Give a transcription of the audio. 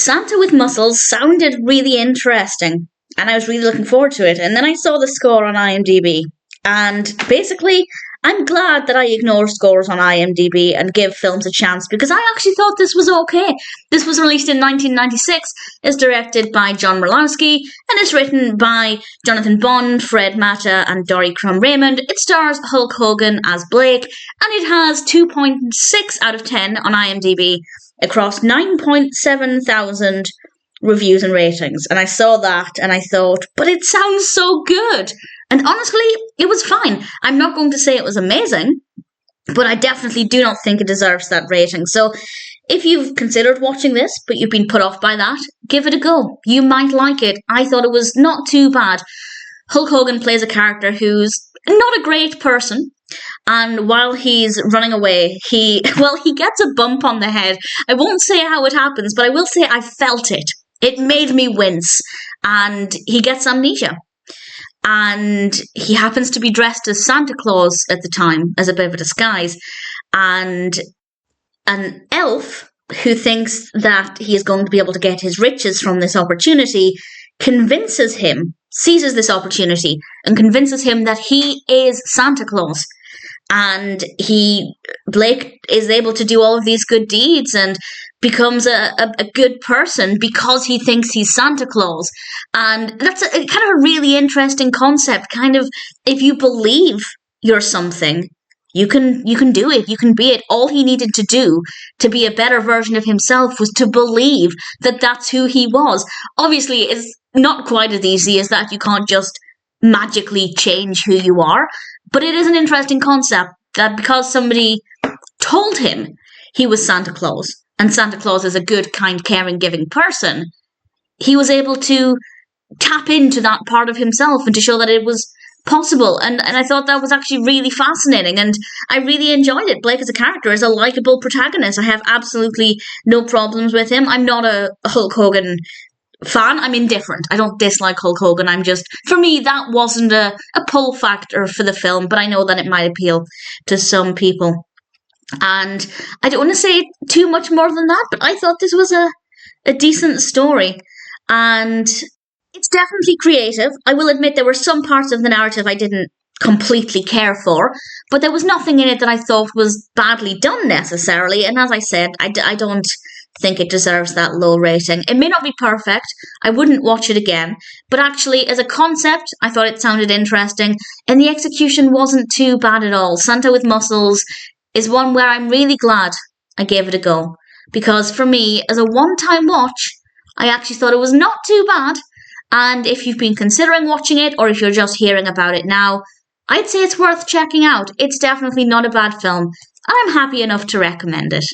Santa with Muscles sounded really interesting, and I was really looking forward to it. And then I saw the score on IMDb, and basically, I'm glad that I ignore scores on IMDb and give films a chance, because I actually thought this was okay. This was released in 1996, is directed by John Murlowski, and is written by Jonathan Bond, Fred Mata, and Dorrie Krum Raymond. It stars Hulk Hogan as Blake, and it has 2.6 out of 10 on IMDb, across 9.7 thousand reviews and ratings. And I saw that and I thought, but it sounds so good. And honestly, it was fine. I'm not going to say it was amazing, but I definitely do not think it deserves that rating. So if you've considered watching this, but you've been put off by that, give it a go. You might like it. I thought it was not too bad. Hulk Hogan plays a character who's not a great person. And while he's running away, he gets a bump on the head. I won't say how it happens, but I will say I felt it. It made me wince. And he gets amnesia. And he happens to be dressed as Santa Claus at the time, as a bit of a disguise. And an elf who thinks that he is going to be able to get his riches from this opportunity convinces him, seizes this opportunity, and convinces him that he is Santa Claus. And Blake is able to do all of these good deeds and becomes a good person because he thinks he's Santa Claus. And that's kind of a really interesting concept. Kind of, if you believe you're something, you can do it. You can be it. All he needed to do to be a better version of himself was to believe that that's who he was. Obviously, it's not quite as easy as that. You can't just magically change who you are. But it is an interesting concept that because somebody told him he was Santa Claus, and Santa Claus is a good, kind, caring, giving person, he was able to tap into that part of himself and to show that it was possible. And I thought that was actually really fascinating, and I really enjoyed it. Blake as a character is a likable protagonist. I have absolutely no problems with him. I'm not a Hulk Hogan fan. I'm indifferent. I don't dislike Hulk Hogan. I'm just, for me, that wasn't a pull factor for the film, but I know that it might appeal to some people. And I don't want to say too much more than that, but I thought this was a decent story. And it's definitely creative. I will admit there were some parts of the narrative I didn't completely care for, but there was nothing in it that I thought was badly done necessarily. And as I said, I don't think it deserves that low rating. It may not be perfect. I wouldn't watch it again. But actually, as a concept, I thought it sounded interesting. And the execution wasn't too bad at all. Santa with Muscles is one where I'm really glad I gave it a go. Because for me, as a one-time watch, I actually thought it was not too bad. And if you've been considering watching it, or if you're just hearing about it now, I'd say it's worth checking out. It's definitely not a bad film. And I'm happy enough to recommend it.